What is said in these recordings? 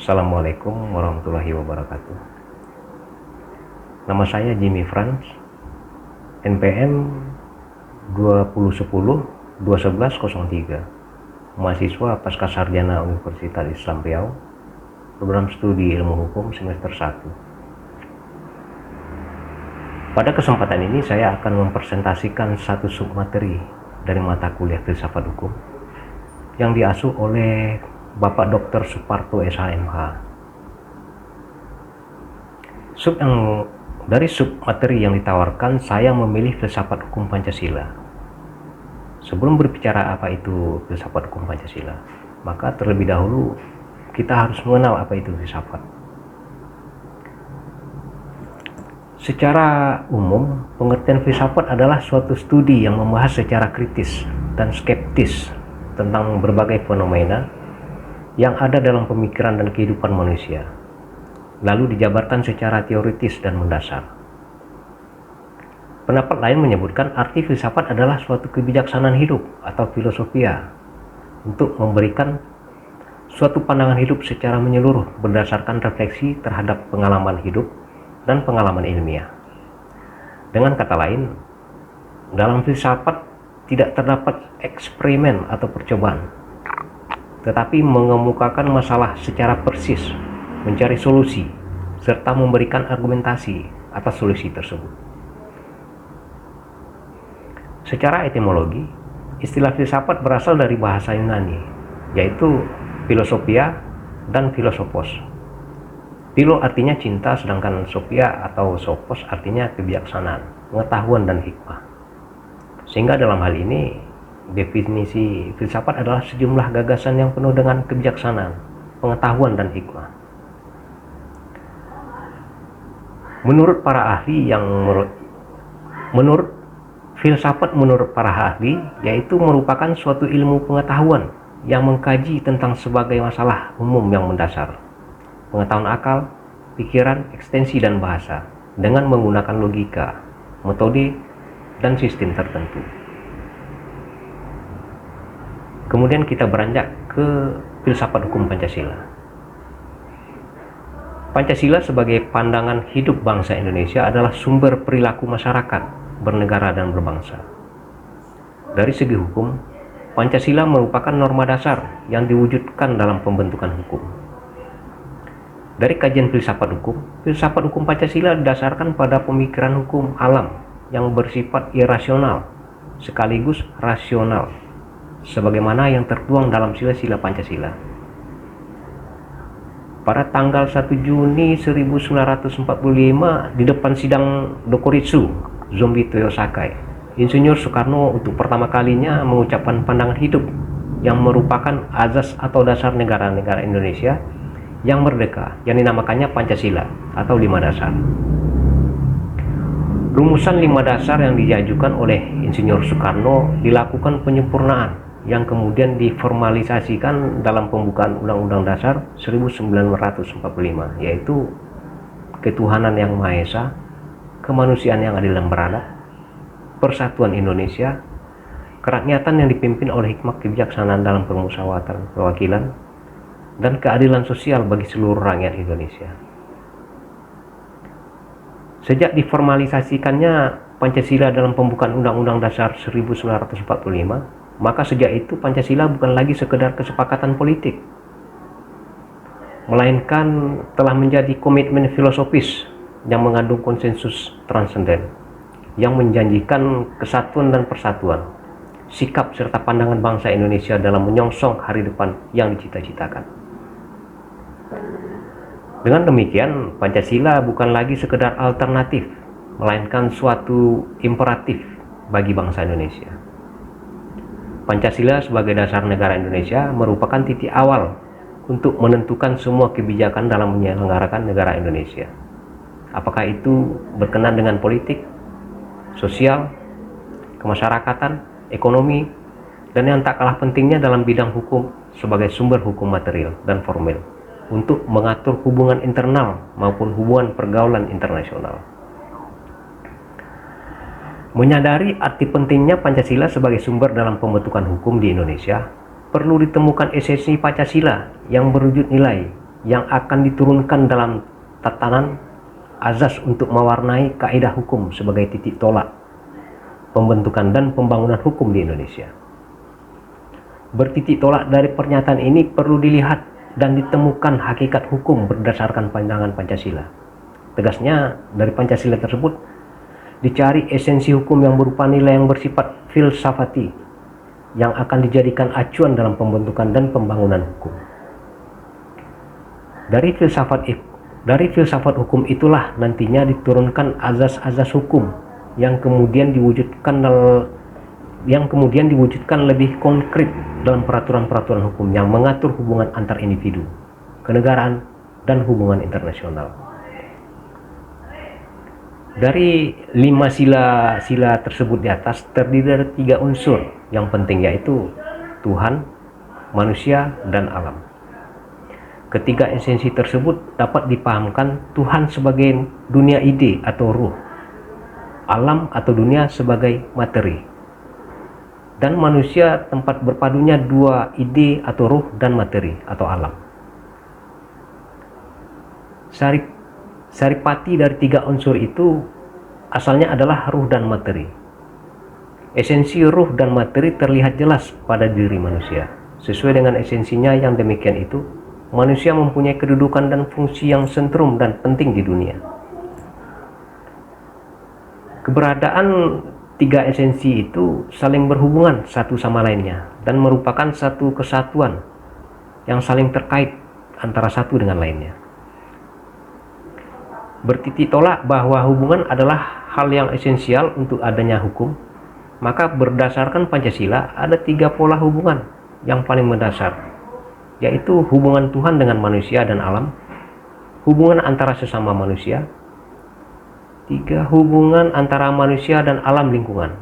Assalamualaikum warahmatullahi wabarakatuh. Nama saya Jimmy Franz, NPM 2010-21103, mahasiswa Pascasarjana Universitas Islam Riau, program studi ilmu hukum semester 1. Pada kesempatan ini saya akan mempresentasikan satu submateri dari mata kuliah filsafat hukum yang diasuh oleh Bapak Dr. Suparto SHMH. Dari submateri yang ditawarkan, saya memilih filsafat hukum Pancasila. Sebelum berbicara apa itu filsafat hukum Pancasila, maka terlebih dahulu kita harus mengenal apa itu filsafat. Secara umum, pengertian filsafat adalah suatu studi yang membahas secara kritis dan skeptis tentang berbagai fenomena yang ada dalam pemikiran dan kehidupan manusia, lalu dijabarkan secara teoritis dan mendasar. Pendapat lain menyebutkan arti filsafat adalah suatu kebijaksanaan hidup atau filosofia untuk memberikan suatu pandangan hidup secara menyeluruh berdasarkan refleksi terhadap pengalaman hidup dan pengalaman ilmiah. Dengan kata lain, dalam filsafat tidak terdapat eksperimen atau percobaan, tetapi mengemukakan masalah secara persis, mencari solusi, serta memberikan argumentasi atas solusi tersebut. Secara etimologi, istilah filsafat berasal dari bahasa Yunani, yaitu philosophia dan philosophos. Philo artinya cinta, sedangkan sophia atau sophos artinya kebijaksanaan, pengetahuan, dan hikmah. Sehingga dalam hal ini, definisi filsafat adalah sejumlah gagasan yang penuh dengan kebijaksanaan, pengetahuan, dan hikmah. Menurut para ahli, yaitu merupakan suatu ilmu pengetahuan yang mengkaji tentang sebagai masalah umum yang mendasar, pengetahuan akal, pikiran, ekstensi, dan bahasa dengan menggunakan logika, metode, dan sistem tertentu. Kemudian kita beranjak ke filsafat hukum Pancasila. Pancasila sebagai pandangan hidup bangsa Indonesia adalah sumber perilaku masyarakat, bernegara, dan berbangsa. Dari segi hukum, Pancasila merupakan norma dasar yang diwujudkan dalam pembentukan hukum. Dari kajian filsafat hukum Pancasila didasarkan pada pemikiran hukum alam yang bersifat irasional sekaligus rasional, sebagaimana yang tertuang dalam sila-sila Pancasila. Pada tanggal 1 Juni 1945 di depan sidang Dokuritsu Zombi Toyosakai, Insinyur Soekarno untuk pertama kalinya mengucapkan pandangan hidup yang merupakan azas atau dasar negara-negara Indonesia yang merdeka, yang dinamakannya Pancasila atau 5 dasar. Rumusan 5 dasar yang diajukan oleh Insinyur Soekarno dilakukan penyempurnaan yang kemudian diformalisasikan dalam pembukaan Undang-Undang Dasar 1945, yaitu ketuhanan yang Maha Esa, kemanusiaan yang adil dan beradab, persatuan Indonesia, kerakyatan yang dipimpin oleh hikmat kebijaksanaan dalam permusyawaratan perwakilan, dan keadilan sosial bagi seluruh rakyat Indonesia. Sejak diformalisasikannya Pancasila dalam pembukaan Undang-Undang Dasar 1945, maka sejak itu Pancasila bukan lagi sekedar kesepakatan politik, melainkan telah menjadi komitmen filosofis yang mengandung konsensus transenden, yang menjanjikan kesatuan dan persatuan, sikap serta pandangan bangsa Indonesia dalam menyongsong hari depan yang dicita-citakan. Dengan demikian, Pancasila bukan lagi sekedar alternatif, melainkan suatu imperatif bagi bangsa Indonesia. Pancasila sebagai dasar negara Indonesia merupakan titik awal untuk menentukan semua kebijakan dalam menyelenggarakan negara Indonesia. Apakah itu berkenaan dengan politik, sosial, kemasyarakatan, ekonomi, dan yang tak kalah pentingnya dalam bidang hukum sebagai sumber hukum material dan formil untuk mengatur hubungan internal maupun hubungan pergaulan internasional. Menyadari arti pentingnya Pancasila sebagai sumber dalam pembentukan hukum di Indonesia, perlu ditemukan esensi Pancasila yang berwujud nilai yang akan diturunkan dalam tatanan azas untuk mewarnai kaidah hukum sebagai titik tolak pembentukan dan pembangunan hukum di Indonesia. Bertitik tolak dari pernyataan ini perlu dilihat dan ditemukan hakikat hukum berdasarkan pandangan Pancasila. Tegasnya, dari Pancasila tersebut dicari esensi hukum yang berupa nilai yang bersifat filsafati yang akan dijadikan acuan dalam pembentukan dan pembangunan hukum. Dari filsafat hukum itulah nantinya diturunkan azas-azas hukum yang kemudian diwujudkan lebih konkret dalam peraturan-peraturan hukum yang mengatur hubungan antar individu, kenegaraan, dan hubungan internasional. Dari 5 sila tersebut di atas terdiri dari 3 unsur yang penting, yaitu Tuhan, manusia, dan alam. Ketiga esensi tersebut dapat dipahamkan Tuhan sebagai dunia ide atau ruh, alam atau dunia sebagai materi, dan manusia tempat berpadunya 2 ide atau ruh dan materi atau alam. Saripati dari 3 unsur itu asalnya adalah ruh dan materi. Esensi ruh dan materi terlihat jelas pada diri manusia. Sesuai dengan esensinya yang demikian itu, manusia mempunyai kedudukan dan fungsi yang sentrum dan penting di dunia. Keberadaan 3 esensi itu saling berhubungan satu sama lainnya dan merupakan satu kesatuan yang saling terkait antara satu dengan lainnya. Bertitik tolak bahwa hubungan adalah hal yang esensial untuk adanya hukum, maka berdasarkan Pancasila ada 3 pola hubungan yang paling mendasar, yaitu hubungan Tuhan dengan manusia dan alam, hubungan antara sesama manusia, 3 hubungan antara manusia dan alam lingkungan.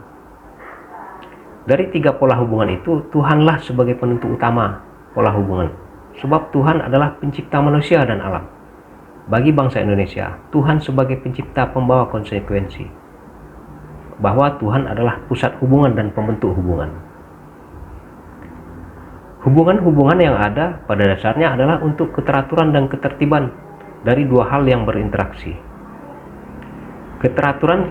Dari 3 pola hubungan itu, Tuhanlah sebagai penentu utama pola hubungan, sebab Tuhan adalah pencipta manusia dan alam. Bagi bangsa Indonesia, Tuhan sebagai pencipta pembawa konsekuensi, bahwa Tuhan adalah pusat hubungan dan pembentuk hubungan. Hubungan-hubungan yang ada pada dasarnya adalah untuk keteraturan dan ketertiban dari 2 hal yang berinteraksi. Keteraturan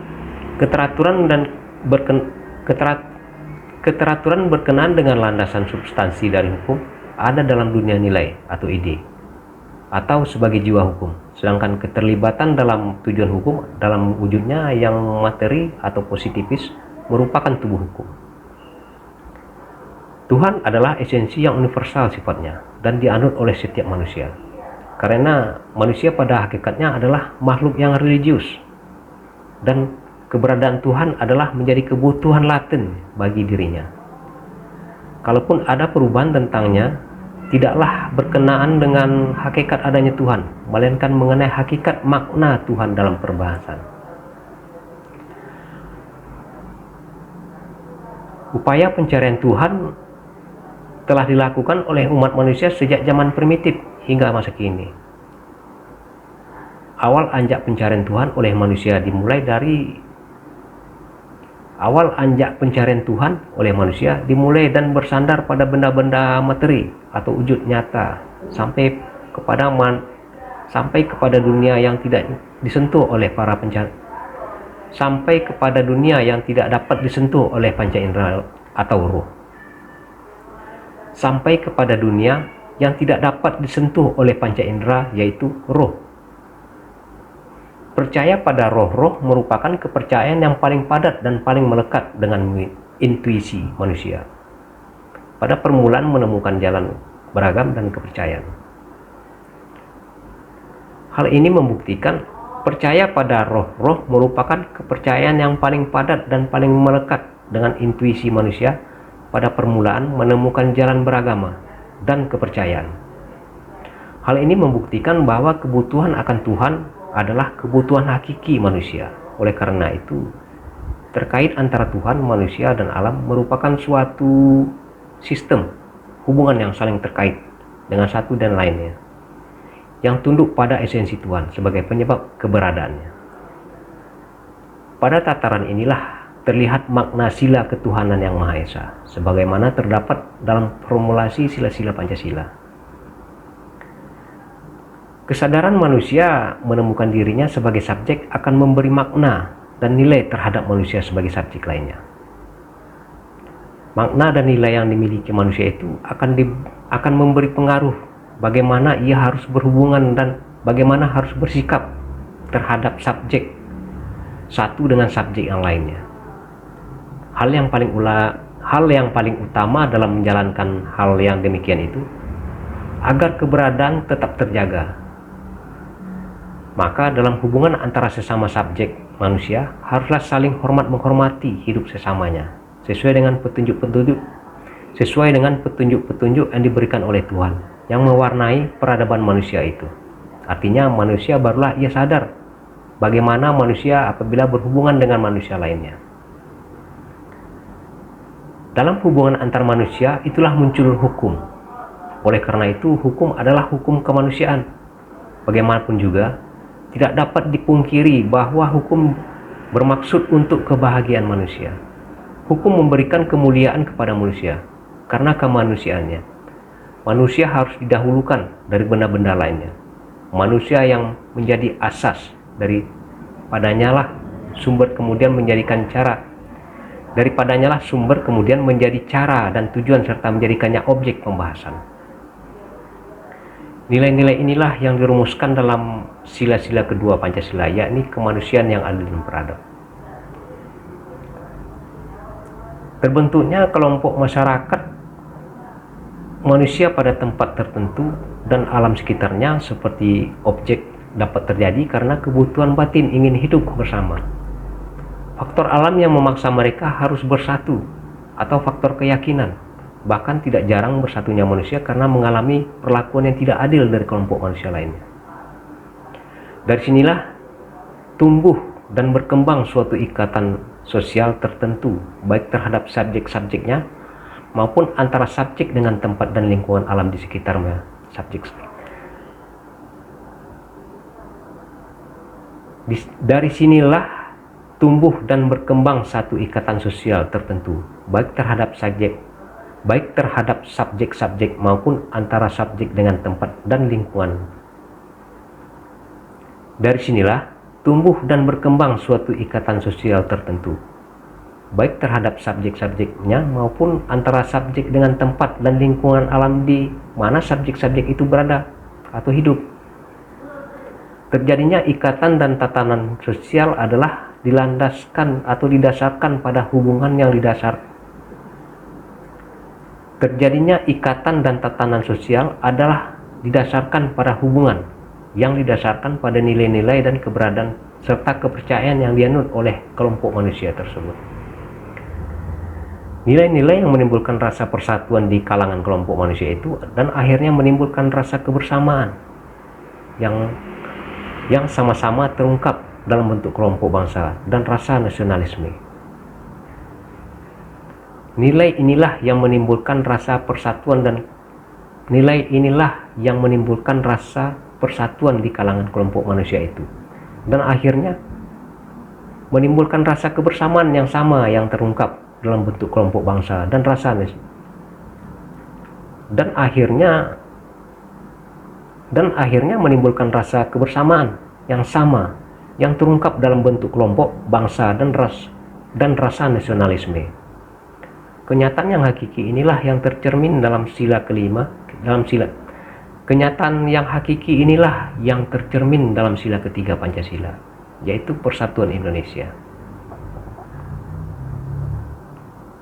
berkenaan dengan landasan substansi dari hukum ada dalam dunia nilai atau ide, atau sebagai jiwa hukum, sedangkan keterlibatan dalam tujuan hukum dalam wujudnya yang materi atau positifis merupakan tubuh hukum. Tuhan adalah esensi yang universal sifatnya dan dianut oleh setiap manusia, karena manusia pada hakikatnya adalah makhluk yang religius, dan keberadaan Tuhan adalah menjadi kebutuhan laten bagi dirinya. Kalaupun ada perubahan tentangnya, tidaklah berkenaan dengan hakikat adanya Tuhan, melainkan mengenai hakikat makna Tuhan dalam perbahasan. Upaya pencarian Tuhan telah dilakukan oleh umat manusia sejak zaman primitif hingga masa kini. Awal anjak pencarian Tuhan oleh manusia dan bersandar pada benda-benda materi atau wujud nyata sampai kepada dunia yang tidak disentuh oleh dapat disentuh oleh panca indera atau ruh. Sampai kepada dunia yang tidak dapat disentuh oleh panca indera, yaitu roh. Percaya pada roh-roh merupakan kepercayaan yang paling padat dan paling melekat dengan intuisi manusia. Pada permulaan menemukan jalan beragam dan kepercayaan. Hal ini membuktikan percaya pada roh-roh merupakan kepercayaan yang paling padat dan paling melekat dengan intuisi manusia pada permulaan menemukan jalan beragama dan kepercayaan. Hal ini membuktikan bahwa kebutuhan akan Tuhan adalah kebutuhan hakiki manusia. Oleh karena itu, terkait antara Tuhan, manusia, dan alam merupakan suatu sistem hubungan yang saling terkait dengan satu dan lainnya, yang tunduk pada esensi Tuhan sebagai penyebab keberadaannya. Pada tataran inilah terlihat makna sila ketuhanan yang Maha Esa, sebagaimana terdapat dalam formulasi sila-sila Pancasila. Kesadaran manusia menemukan dirinya sebagai subjek akan memberi makna dan nilai terhadap manusia sebagai subjek lainnya. Makna dan nilai yang dimiliki manusia itu akan memberi pengaruh bagaimana ia harus berhubungan dan bagaimana harus bersikap terhadap subjek satu dengan subjek yang lainnya. Hal yang paling utama dalam menjalankan hal yang demikian itu agar keberadaan tetap terjaga. Maka dalam hubungan antara sesama subjek manusia haruslah saling hormat menghormati hidup sesamanya sesuai dengan petunjuk-petunjuk yang diberikan oleh Tuhan yang mewarnai peradaban manusia itu. Artinya manusia barulah ia sadar bagaimana manusia apabila berhubungan dengan manusia lainnya. Dalam hubungan antar manusia itulah muncul hukum. Oleh karena itu hukum adalah hukum kemanusiaan. Bagaimanapun juga tidak dapat dipungkiri bahwa hukum bermaksud untuk kebahagiaan manusia. Hukum memberikan kemuliaan kepada manusia karena kemanusiaannya. Manusia harus didahulukan dari benda-benda lainnya. Manusia yang menjadi asas daripadanya lah sumber kemudian menjadi cara dan tujuan serta menjadikannya objek pembahasan. Nilai-nilai inilah yang dirumuskan dalam sila-sila kedua Pancasila, yakni kemanusiaan yang adil dan beradab. Terbentuknya kelompok masyarakat manusia pada tempat tertentu dan alam sekitarnya seperti objek dapat terjadi karena kebutuhan batin ingin hidup bersama. Faktor alam yang memaksa mereka harus bersatu atau faktor keyakinan. Bahkan tidak jarang bersatunya manusia karena mengalami perlakuan yang tidak adil dari kelompok manusia lainnya. Dari sinilah tumbuh dan berkembang suatu ikatan sosial tertentu, baik terhadap subjek-subjeknya maupun antara subjek dengan tempat dan lingkungan alam di sekitarnya subjek. Dari sinilah tumbuh dan berkembang satu ikatan sosial tertentu, baik terhadap subjek-subjek maupun antara subjek dengan tempat dan lingkungan. Dari sinilah tumbuh dan berkembang suatu ikatan sosial tertentu, baik terhadap subjek-subjeknya maupun antara subjek dengan tempat dan lingkungan alam di mana subjek-subjek itu berada atau hidup. Terjadinya ikatan dan tatanan sosial adalah didasarkan pada hubungan yang didasarkan pada nilai-nilai dan keberadaan serta kepercayaan yang dianut oleh kelompok manusia tersebut. Nilai-nilai yang menimbulkan rasa persatuan di kalangan kelompok manusia itu dan akhirnya menimbulkan rasa kebersamaan yang sama-sama terungkap dalam bentuk kelompok bangsa dan rasa nasionalisme. Nilai inilah yang menimbulkan rasa persatuan di kalangan kelompok manusia itu dan akhirnya menimbulkan rasa kebersamaan yang sama yang terungkap dalam bentuk kelompok bangsa dan rasa dan akhirnya menimbulkan rasa kebersamaan yang sama yang terungkap dalam bentuk kelompok bangsa dan rasa nasionalisme. Kenyataan yang hakiki inilah yang tercermin dalam sila kelima, kenyataan yang hakiki inilah yang tercermin dalam sila ketiga Pancasila, yaitu persatuan Indonesia.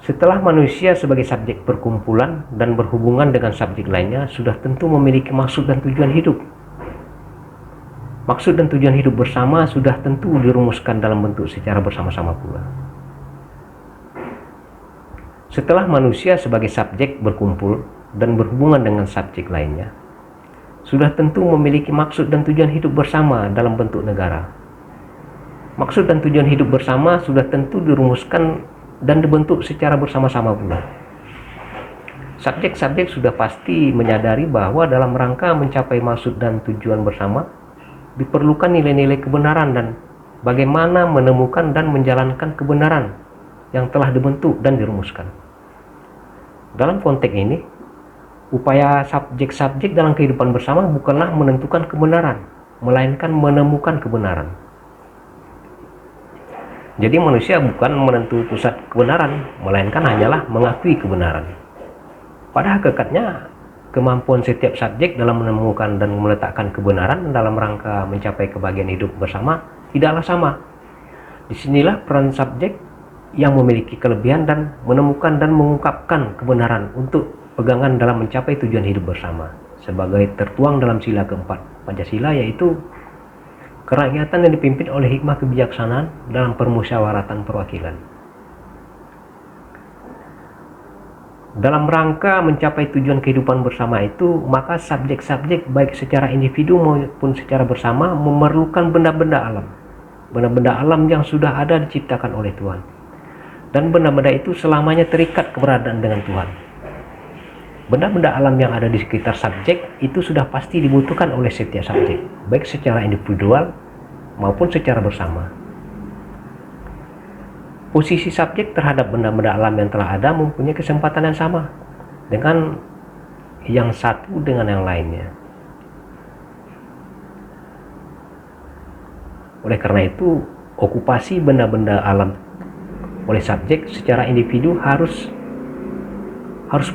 Setelah manusia sebagai subjek perkumpulan dan berhubungan dengan subjek lainnya sudah tentu memiliki maksud dan tujuan hidup. Maksud dan tujuan hidup bersama sudah tentu dirumuskan dalam bentuk secara bersama-sama pula. Setelah manusia sebagai subjek berkumpul dan berhubungan dengan subjek lainnya, sudah tentu memiliki maksud dan tujuan hidup bersama dalam bentuk negara. Maksud dan tujuan hidup bersama sudah tentu dirumuskan dan dibentuk secara bersama-sama pula. Subjek-subjek sudah pasti menyadari bahwa dalam rangka mencapai maksud dan tujuan bersama diperlukan nilai-nilai kebenaran dan bagaimana menemukan dan menjalankan kebenaran yang telah dibentuk dan dirumuskan. Dalam konteks ini, Upaya subjek-subjek dalam kehidupan bersama bukanlah menentukan kebenaran, melainkan menemukan kebenaran. Jadi manusia bukan menentu pusat kebenaran, melainkan hanyalah mengakui kebenaran. Pada hakikatnya, kemampuan setiap subjek dalam menemukan dan meletakkan kebenaran dalam rangka mencapai kebahagiaan hidup bersama tidaklah sama. Disinilah peran subjek yang memiliki kelebihan dan menemukan dan mengungkapkan kebenaran untuk pegangan dalam mencapai tujuan hidup bersama, sebagai tertuang dalam sila keempat Pancasila, yaitu kerakyatan yang dipimpin oleh hikmah kebijaksanaan dalam permusyawaratan perwakilan. Dalam rangka mencapai tujuan kehidupan bersama itu, maka subjek-subjek baik secara individu maupun secara bersama memerlukan benda-benda alam. Benda-benda alam yang sudah ada diciptakan oleh Tuhan. Dan benda-benda itu selamanya terikat keberadaan dengan Tuhan. Benda-benda alam yang ada di sekitar subjek itu sudah pasti dibutuhkan oleh setiap subjek, baik secara individual maupun secara bersama. Posisi subjek terhadap benda-benda alam yang telah ada mempunyai kesempatan yang sama dengan yang satu dengan yang lainnya. Oleh karena itu, okupasi benda-benda alam oleh subjek secara individu harus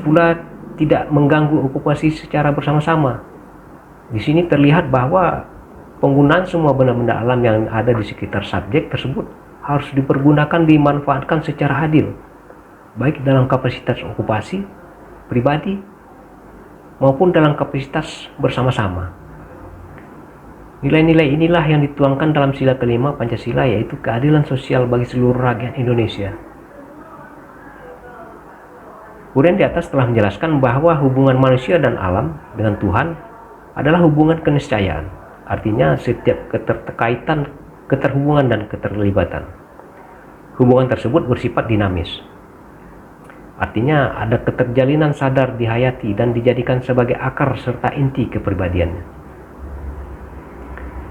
pula tidak mengganggu okupasi secara bersama-sama. Di sini terlihat bahwa penggunaan semua benda-benda alam yang ada di sekitar subjek tersebut harus dipergunakan, dimanfaatkan secara adil, baik dalam kapasitas okupasi pribadi maupun dalam kapasitas bersama-sama. Nilai-nilai inilah yang dituangkan dalam sila kelima Pancasila, yaitu keadilan sosial bagi seluruh rakyat Indonesia. Kemudian di atas telah menjelaskan bahwa hubungan manusia dan alam dengan Tuhan adalah hubungan keniscayaan. Artinya setiap keterkaitan, keterhubungan dan keterlibatan. Hubungan tersebut bersifat dinamis. Artinya ada keterjalinan sadar dihayati dan dijadikan sebagai akar serta inti kepribadiannya.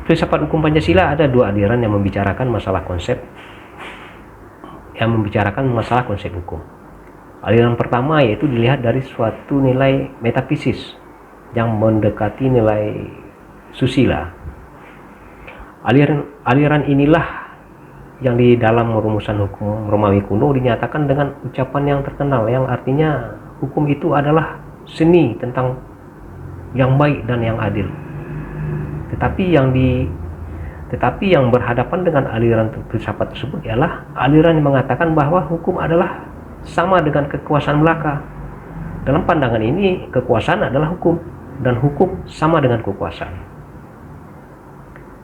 Filsafat hukum Pancasila ada dua aliran yang membicarakan masalah konsep hukum. Aliran pertama yaitu dilihat dari suatu nilai metafisis yang mendekati nilai susila. Aliran inilah yang di dalam rumusan hukum Romawi kuno dinyatakan dengan ucapan yang terkenal, yang artinya hukum itu adalah seni tentang yang baik dan yang adil. Tetapi yang berhadapan dengan aliran filsafat tersebut ialah aliran yang mengatakan bahwa hukum adalah sama dengan kekuasaan belaka. Dalam pandangan ini, kekuasaan adalah hukum dan hukum sama dengan kekuasaan.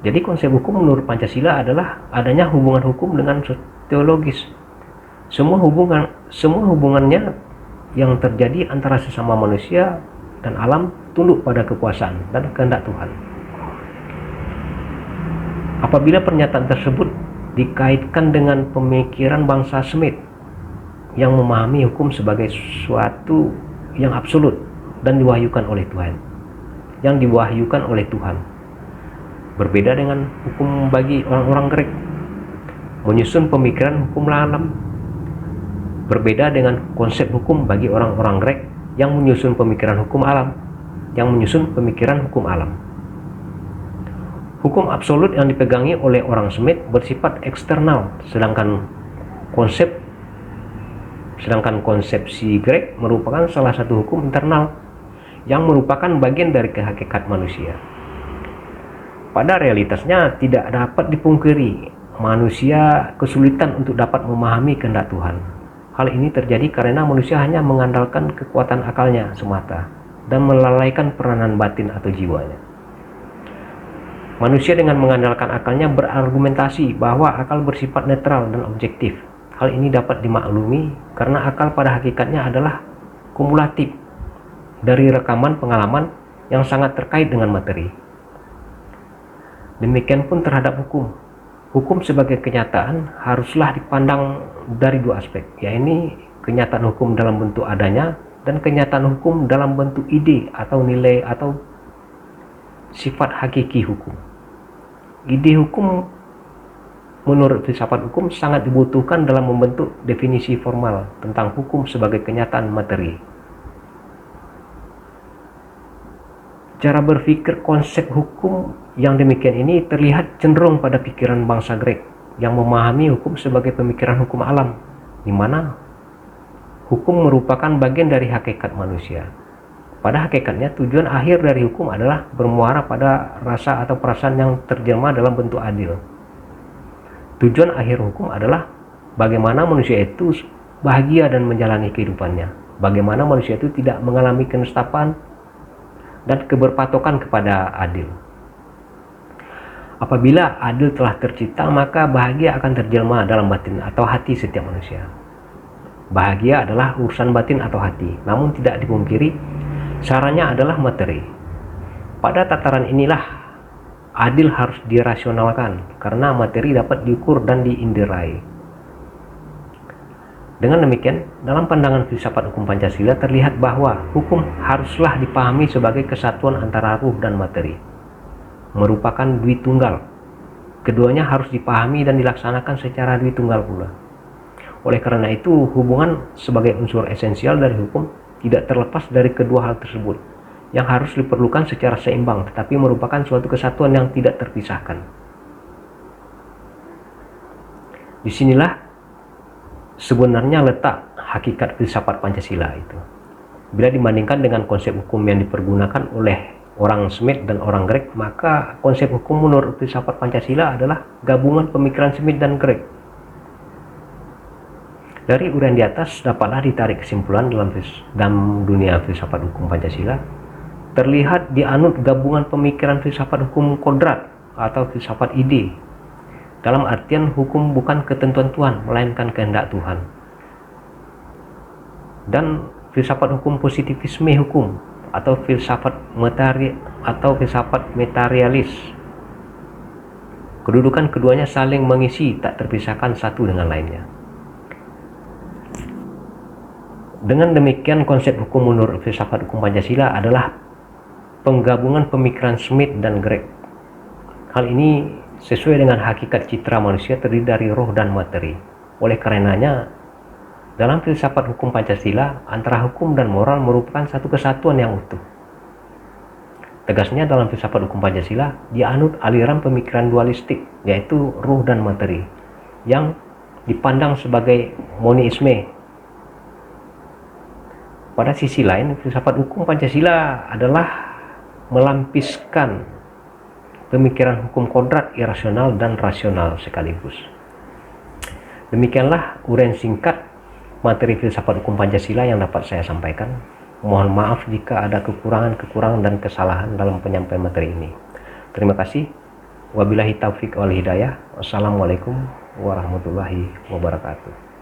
Jadi konsep hukum menurut Pancasila adalah adanya hubungan hukum dengan teologis. Semua hubungannya yang terjadi antara sesama manusia dan alam tunduk pada kekuasaan dan kehendak Tuhan. Apabila pernyataan tersebut dikaitkan dengan pemikiran bangsa Smith yang memahami hukum sebagai suatu yang absolut dan diwahyukan oleh Tuhan, berbeda dengan hukum bagi orang-orang Grek, menyusun pemikiran hukum alam. Berbeda dengan konsep hukum bagi orang-orang Grek yang menyusun pemikiran hukum alam, Hukum absolut yang dipegangi oleh orang Smith bersifat eksternal, sedangkan konsepsi Grek merupakan salah satu hukum internal yang merupakan bagian dari kehakikat manusia. Pada realitasnya tidak dapat dipungkiri manusia kesulitan untuk dapat memahami kehendak Tuhan. Hal ini terjadi karena manusia hanya mengandalkan kekuatan akalnya semata dan melalaikan peranan batin atau jiwanya. Manusia dengan mengandalkan akalnya berargumentasi bahwa akal bersifat netral dan objektif. Hal ini dapat dimaklumi karena akal pada hakikatnya adalah kumulatif dari rekaman pengalaman yang sangat terkait dengan materi. Demikian pun terhadap hukum. Hukum sebagai kenyataan haruslah dipandang dari dua aspek, yaitu kenyataan hukum dalam bentuk adanya dan kenyataan hukum dalam bentuk ide atau nilai atau sifat hakiki hukum. Ide hukum menurut filsafat hukum sangat dibutuhkan dalam membentuk definisi formal tentang hukum sebagai kenyataan materi. Cara berpikir konsep hukum yang demikian ini terlihat cenderung pada pikiran bangsa Grek yang memahami hukum sebagai pemikiran hukum alam, di mana hukum merupakan bagian dari hakikat manusia. Pada hakikatnya, tujuan akhir dari hukum adalah bermuara pada rasa atau perasaan yang terjemah dalam bentuk adil. Tujuan akhir hukum adalah bagaimana manusia itu bahagia dan menjalani kehidupannya, bagaimana manusia itu tidak mengalami kenistapaan dan keberpatokan kepada adil. Apabila adil telah tercipta, maka bahagia akan terjelma dalam batin atau hati setiap manusia. Bahagia adalah urusan batin atau hati, namun tidak dipungkiri caranya adalah materi. Pada tataran inilah adil harus dirasionalkan, karena materi dapat diukur dan diinderai. Dengan demikian, dalam pandangan filsafat hukum Pancasila terlihat bahwa hukum haruslah dipahami sebagai kesatuan antara ruh dan materi, merupakan dui tunggal. Keduanya harus dipahami dan dilaksanakan secara dui tunggal pula. Oleh karena itu, hubungan sebagai unsur esensial dari hukum tidak terlepas dari kedua hal tersebut, yang harus diperlukan secara seimbang, tetapi merupakan suatu kesatuan yang tidak terpisahkan. Disinilah sebenarnya letak hakikat filsafat Pancasila itu. Bila dibandingkan dengan konsep hukum yang dipergunakan oleh orang Smith dan orang Grek, maka konsep hukum menurut filsafat Pancasila adalah gabungan pemikiran Smith dan Grek. Dari uraian di atas dapatlah ditarik kesimpulan dalam dunia filsafat hukum Pancasila terlihat dianut gabungan pemikiran filsafat hukum kodrat atau filsafat ide. Dalam artian hukum bukan ketentuan Tuhan, melainkan kehendak Tuhan. Dan filsafat hukum positivisme hukum atau filsafat materialis. Kedudukan keduanya saling mengisi, tak terpisahkan satu dengan lainnya. Dengan demikian, konsep hukum menurut filsafat hukum Pancasila adalah penggabungan pemikiran Smith dan Grek. Hal ini sesuai dengan hakikat citra manusia terdiri dari roh dan materi. Oleh karenanya, dalam filsafat hukum Pancasila, antara hukum dan moral merupakan satu kesatuan yang utuh. Tegasnya, dalam filsafat hukum Pancasila dianut aliran pemikiran dualistik, yaitu ruh dan materi, yang dipandang sebagai monisme. Pada sisi lain, filsafat hukum Pancasila adalah melampiskan pemikiran hukum kodrat irasional dan rasional sekaligus. Demikianlah uraian singkat materi filsafat hukum Pancasila yang dapat saya sampaikan. Mohon maaf jika ada kekurangan dan kesalahan dalam penyampaian materi ini. Terima kasih. Wabillahi taufik wal hidayah. Wassalamualaikum warahmatullahi wabarakatuh.